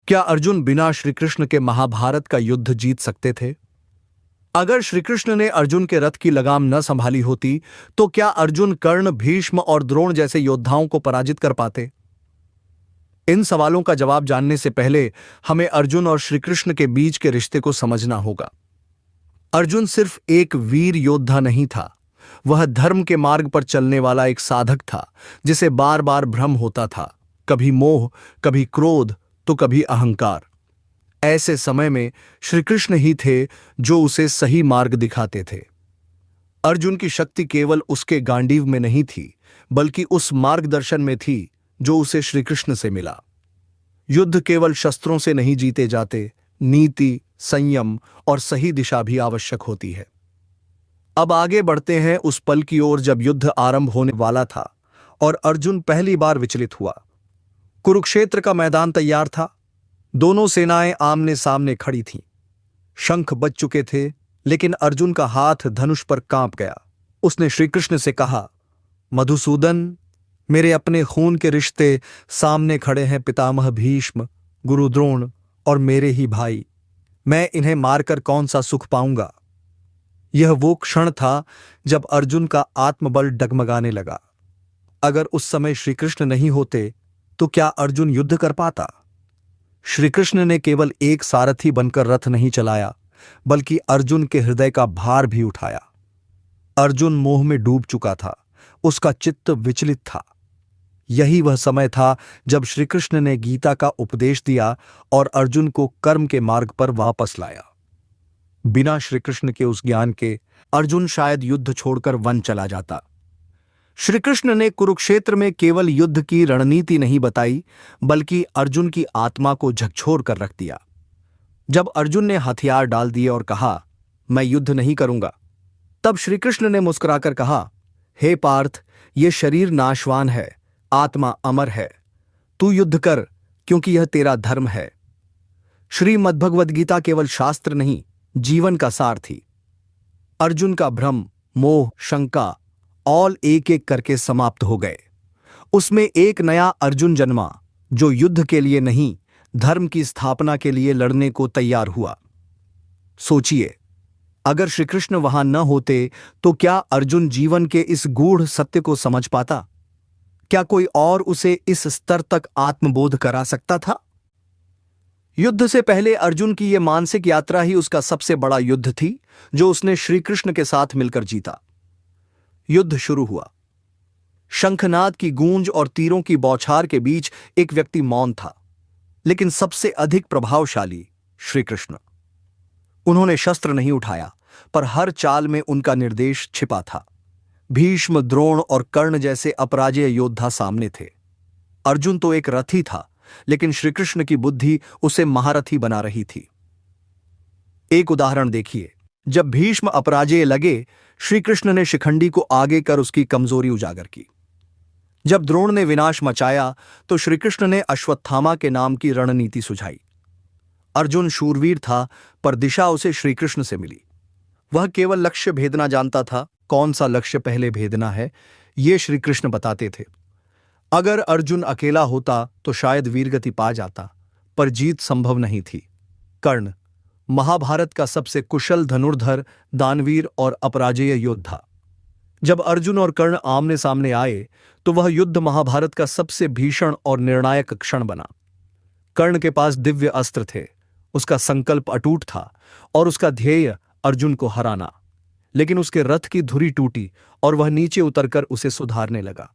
क्या अर्जुन बिना श्री कृष्ण के महाभारत का युद्ध जीत सकते थे? अगर श्री कृष्ण ने अर्जुन के रथ की लगाम न संभाली होती तो क्या अर्जुन कर्ण, भीष्म और द्रोण जैसे योद्धाओं को पराजित कर पाते? इन सवालों का जवाब जानने से पहले हमें अर्जुन और श्री कृष्ण के बीच के रिश्ते को समझना होगा। अर्जुन सिर्फ एक वीर योद्धा नहीं था, वह धर्म के मार्ग पर चलने वाला एक साधक था जिसे बार बार भ्रम होता था, कभी मोह, कभी क्रोध तो कभी अहंकार। ऐसे समय में श्री कृष्ण ही थे जो उसे सही मार्ग दिखाते थे। अर्जुन की शक्ति केवल उसके गांडीव में नहीं थी, बल्कि उस मार्गदर्शन में थी जो उसे श्री कृष्ण से मिला। युद्ध केवल शस्त्रों से नहीं जीते जाते, नीति, संयम और सही दिशा भी आवश्यक होती है। अब आगे बढ़ते हैं उस पल की ओर जब युद्ध आरंभ होने वाला था और अर्जुन पहली बार विचलित हुआ। कुरुक्षेत्र का मैदान तैयार था, दोनों सेनाएं आमने सामने खड़ी थीं। शंख बज चुके थे, लेकिन अर्जुन का हाथ धनुष पर कांप गया। उसने श्री कृष्ण से कहा, मधुसूदन, मेरे अपने खून के रिश्ते सामने खड़े हैं पितामह भीष्म, गुरु द्रोण और मेरे ही भाई। मैं इन्हें मारकर कौन सा सुख पाऊंगा? यह वो क्षण था जब अर्जुन का आत्मबल डगमगाने लगा। अगर उस समय श्री कृष्ण नहीं होते तो क्या अर्जुन युद्ध कर पाता? श्री कृष्ण ने केवल एक सारथी बनकर रथ नहीं चलाया, बल्कि अर्जुन के हृदय का भार भी उठाया। अर्जुन मोह में डूब चुका था, उसका चित्त विचलित था। यही वह समय था जब श्री कृष्ण ने गीता का उपदेश दिया और अर्जुन को कर्म के मार्ग पर वापस लाया। बिना श्री कृष्ण के उस ज्ञान के अर्जुन शायद युद्ध छोड़कर वन चला जाता। श्री कृष्ण ने कुरुक्षेत्र में केवल युद्ध की रणनीति नहीं बताई, बल्कि अर्जुन की आत्मा को झकझोर कर रख दिया। जब अर्जुन ने हथियार डाल दिए और कहा, मैं युद्ध नहीं करूंगा, तब श्री कृष्ण ने मुस्कुराकर कहा, हे पार्थ, यह शरीर नाशवान है, आत्मा अमर है। तू युद्ध कर, क्योंकि यह तेरा धर्म है। श्रीमद्भगवद गीता केवल शास्त्र नहीं, जीवन का सार थी। अर्जुन का भ्रम, मोह, शंका ऑल एक एक करके समाप्त हो गए। उसमें एक नया अर्जुन जन्मा जो युद्ध के लिए नहीं, धर्म की स्थापना के लिए लड़ने को तैयार हुआ। सोचिए, अगर श्री कृष्ण वहां न होते तो क्या अर्जुन जीवन के इस गूढ़ सत्य को समझ पाता? क्या कोई और उसे इस स्तर तक आत्मबोध करा सकता था? युद्ध से पहले अर्जुन की यह मानसिक यात्रा ही उसका सबसे बड़ा युद्ध थी, जो उसने श्री कृष्ण के साथ मिलकर जीता। युद्ध शुरू हुआ। शंखनाद की गूंज और तीरों की बौछार के बीच एक व्यक्ति मौन था, लेकिन सबसे अधिक प्रभावशाली श्री कृष्ण। उन्होंने शस्त्र नहीं उठाया, पर हर चाल में उनका निर्देश छिपा था। भीष्म, द्रोण और कर्ण जैसे अपराजेय योद्धा सामने थे। अर्जुन तो एक रथी था, लेकिन श्री कृष्ण की बुद्धि उसे महारथी बना रही थी। एक उदाहरण देखिए, जब भीष्म अपराजेय लगे, श्री कृष्ण ने शिखंडी को आगे कर उसकी कमजोरी उजागर की। जब द्रोण ने विनाश मचाया, तो श्री कृष्ण ने अश्वत्थामा के नाम की रणनीति सुझाई। अर्जुन शूरवीर था, पर दिशा उसे श्री कृष्ण से मिली। वह केवल लक्ष्य भेदना जानता था, कौन सा लक्ष्य पहले भेदना है, ये श्री कृष्ण बताते थे। अगर अर्जुन अकेला होता तो शायद वीरगति पा जाता, पर जीत संभव नहीं थी। कर्ण, महाभारत का सबसे कुशल धनुर्धर, दानवीर और अपराजेय योद्धा। जब अर्जुन और कर्ण आमने सामने आए तो वह युद्ध महाभारत का सबसे भीषण और निर्णायक क्षण बना। कर्ण के पास दिव्य अस्त्र थे, उसका संकल्प अटूट था और उसका ध्येय अर्जुन को हराना। लेकिन उसके रथ की धुरी टूटी और वह नीचे उतरकर उसे सुधारने लगा।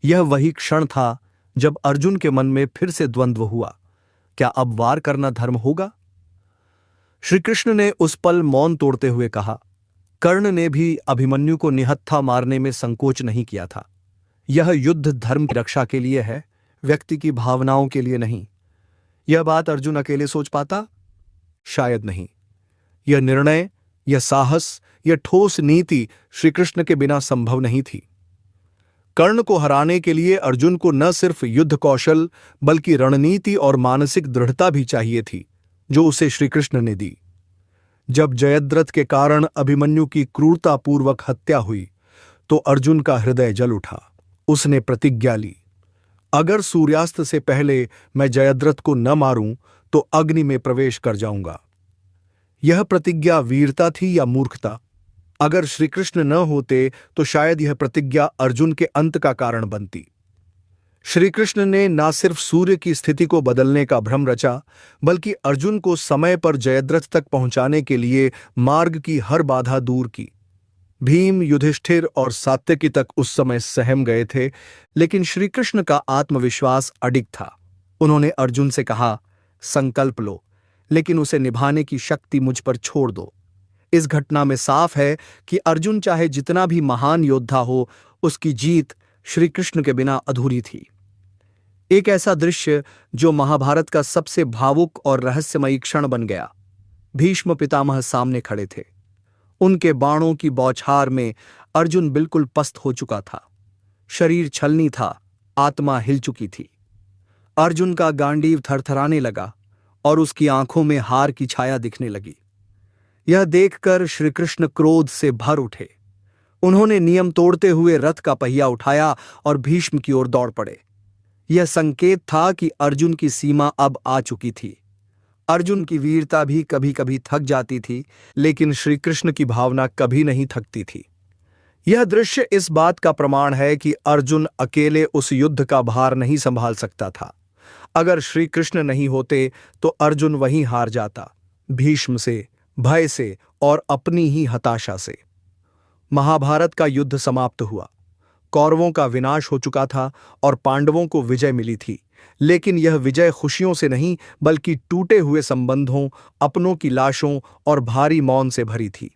यह वही क्षण था जब अर्जुन के मन में फिर से द्वंद्व हुआ, क्या अब वार करना धर्म होगा? श्री कृष्ण ने उस पल मौन तोड़ते हुए कहा, कर्ण ने भी अभिमन्यु को निहत्था मारने में संकोच नहीं किया था। यह युद्ध धर्म की रक्षा के लिए है, व्यक्ति की भावनाओं के लिए नहीं। यह बात अर्जुन अकेले सोच पाता? शायद नहीं। यह निर्णय, यह साहस, यह ठोस नीति श्री कृष्ण के बिना संभव नहीं थी। कर्ण को हराने के लिए अर्जुन को न सिर्फ युद्ध कौशल, बल्कि रणनीति और मानसिक दृढ़ता भी चाहिए थी, जो उसे श्री कृष्ण ने दी। जब जयद्रथ के कारण अभिमन्यु की क्रूरतापूर्वक हत्या हुई, तो अर्जुन का हृदय जल उठा। उसने प्रतिज्ञा ली, अगर सूर्यास्त से पहले मैं जयद्रथ को न मारूं तो अग्नि में प्रवेश कर जाऊंगा। यह प्रतिज्ञा वीरता थी या मूर्खता? अगर श्री कृष्ण न होते तो शायद यह प्रतिज्ञा अर्जुन के अंत का कारण बनती। श्री कृष्ण ने न सिर्फ सूर्य की स्थिति को बदलने का भ्रम रचा, बल्कि अर्जुन को समय पर जयद्रथ तक पहुंचाने के लिए मार्ग की हर बाधा दूर की। भीम, युधिष्ठिर और सात्यकी तक उस समय सहम गए थे, लेकिन श्री कृष्ण का आत्मविश्वास अडिग था। उन्होंने अर्जुन से कहा, संकल्प लो, लेकिन उसे निभाने की शक्ति मुझ पर छोड़ दो। इस घटना में साफ है कि अर्जुन चाहे जितना भी महान योद्धा हो, उसकी जीत श्री कृष्ण के बिना अधूरी थी। एक ऐसा दृश्य जो महाभारत का सबसे भावुक और रहस्यमयी क्षण बन गया। भीष्म पितामह सामने खड़े थे। उनके बाणों की बौछार में अर्जुन बिल्कुल पस्त हो चुका था। शरीर छलनी था, आत्मा हिल चुकी थी। अर्जुन का गांडीव थरथराने लगा और उसकी आंखों में हार की छाया दिखने लगी। यह देखकर श्री कृष्ण क्रोध से भर उठे। उन्होंने नियम तोड़ते हुए रथ का पहिया उठाया और भीष्म की ओर दौड़ पड़े। यह संकेत था कि अर्जुन की सीमा अब आ चुकी थी। अर्जुन की वीरता भी कभी कभी थक जाती थी, लेकिन श्री कृष्ण की भावना कभी नहीं थकती थी। यह दृश्य इस बात का प्रमाण है कि अर्जुन अकेले उस युद्ध का भार नहीं संभाल सकता था। अगर श्री कृष्ण नहीं होते तो अर्जुन वहीं हार जाता, भीष्म से, भय से और अपनी ही हताशा से। महाभारत का युद्ध समाप्त हुआ। कौरवों का विनाश हो चुका था और पांडवों को विजय मिली थी, लेकिन यह विजय खुशियों से नहीं, बल्कि टूटे हुए संबंधों, अपनों की लाशों और भारी मौन से भरी थी।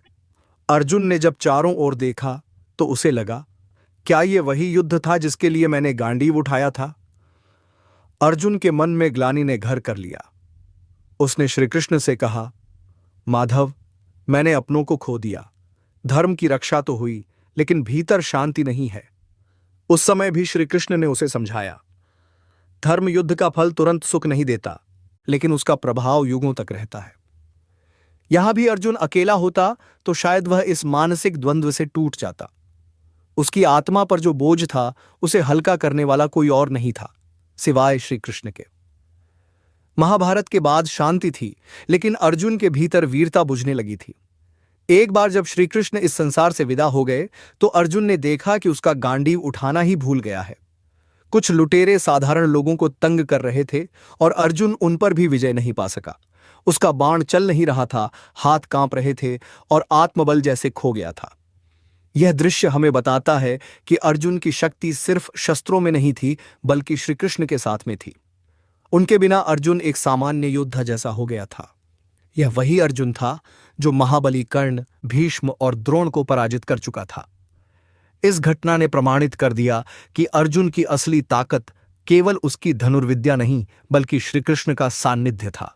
अर्जुन ने जब चारों ओर देखा तो उसे लगा, क्या यह वही युद्ध था जिसके लिए मैंने गांडीव उठाया था? अर्जुन के मन में ग्लानि ने घर कर लिया। उसने श्री कृष्ण से कहा, माधव, मैंने अपनों को खो दिया। धर्म की रक्षा तो हुई, लेकिन भीतर शांति नहीं है। उस समय भी श्री कृष्ण ने उसे समझाया, धर्म युद्ध का फल तुरंत सुख नहीं देता, लेकिन उसका प्रभाव युगों तक रहता है। यहां भी अर्जुन अकेला होता तो शायद वह इस मानसिक द्वंद्व से टूट जाता। उसकी आत्मा पर जो बोझ था, उसे हल्का करने वाला कोई और नहीं था सिवाय श्री कृष्ण के। महाभारत के बाद शांति थी, लेकिन अर्जुन के भीतर वीरता बुझने लगी थी। एक बार जब श्री कृष्ण इस संसार से विदा हो गए तो अर्जुन ने देखा कि उसका गांडीव उठाना ही भूल गया है। कुछ लुटेरे साधारण लोगों को तंग कर रहे थे और अर्जुन उन पर भी विजय नहीं पा सका। उसका बाण चल नहीं रहा था, हाथ कांप रहे थे और आत्मबल जैसे खो गया था। यह दृश्य हमें बताता है कि अर्जुन की शक्ति सिर्फ शस्त्रों में नहीं थी, बल्कि श्री कृष्ण के साथ में थी। उनके बिना अर्जुन एक सामान्य योद्धा जैसा हो गया था। यह वही अर्जुन था जो महाबली कर्ण, भीष्म और द्रोण को पराजित कर चुका था। इस घटना ने प्रमाणित कर दिया कि अर्जुन की असली ताकत केवल उसकी धनुर्विद्या नहीं, बल्कि श्रीकृष्ण का सान्निध्य था।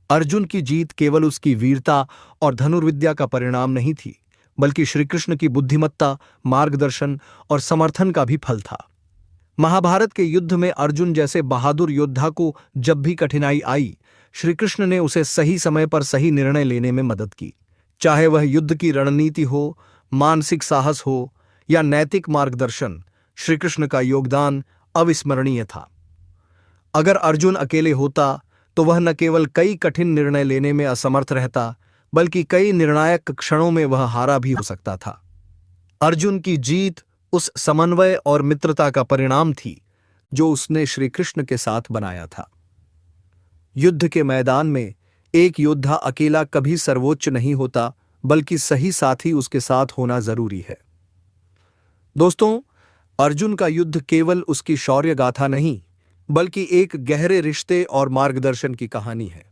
अर्जुन की जीत केवल उसकी वीरता और धनुर्विद्या का परिणाम नहीं थी, बल्कि श्रीकृष्ण की बुद्धिमत्ता, मार्गदर्शन और समर्थन का भी फल था। महाभारत के युद्ध में अर्जुन जैसे बहादुर योद्धा को जब भी कठिनाई आई, श्रीकृष्ण ने उसे सही समय पर सही निर्णय लेने में मदद की। चाहे वह युद्ध की रणनीति हो, मानसिक साहस हो या नैतिक मार्गदर्शन, श्रीकृष्ण का योगदान अविस्मरणीय था। अगर अर्जुन अकेले होता तो वह न केवल कई कठिन निर्णय लेने में असमर्थ रहता, बल्कि कई निर्णायक क्षणों में वह हारा भी हो सकता था। अर्जुन की जीत उस समन्वय और मित्रता का परिणाम थी जो उसने श्रीकृष्ण के साथ बनाया था। युद्ध के मैदान में एक योद्धा अकेला कभी सर्वोच्च नहीं होता, बल्कि सही साथी उसके साथ होना जरूरी है। दोस्तों, अर्जुन का युद्ध केवल उसकी शौर्य गाथा नहीं, बल्कि एक गहरे रिश्ते और मार्गदर्शन की कहानी है।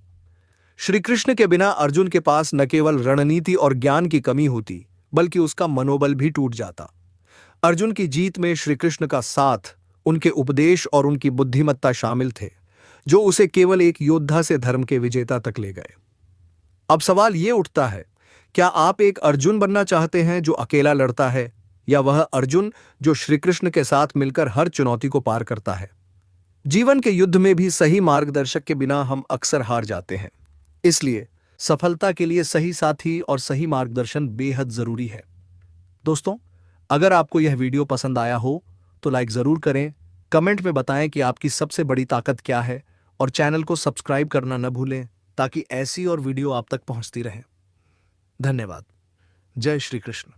श्री कृष्ण के बिना अर्जुन के पास न केवल रणनीति और ज्ञान की कमी होती, बल्कि उसका मनोबल भी टूट जाता। अर्जुन की जीत में श्री कृष्ण का साथ, उनके उपदेश और उनकी बुद्धिमत्ता शामिल थे, जो उसे केवल एक योद्धा से धर्म के विजेता तक ले गए। अब सवाल यह उठता है, क्या आप एक अर्जुन बनना चाहते हैं जो अकेला लड़ता है, या वह अर्जुन जो श्री कृष्ण के साथ मिलकर हर चुनौती को पार करता है? जीवन के युद्ध में भी सही मार्गदर्शक के बिना हम अक्सर हार जाते हैं। इसलिए सफलता के लिए सही साथी और सही मार्गदर्शन बेहद जरूरी है। दोस्तों, अगर आपको यह वीडियो पसंद आया हो तो लाइक जरूर करें, कमेंट में बताएं कि आपकी सबसे बड़ी ताकत क्या है और चैनल को सब्सक्राइब करना न भूलें ताकि ऐसी और वीडियो आप तक पहुंचती रहे। धन्यवाद। जय श्री कृष्ण।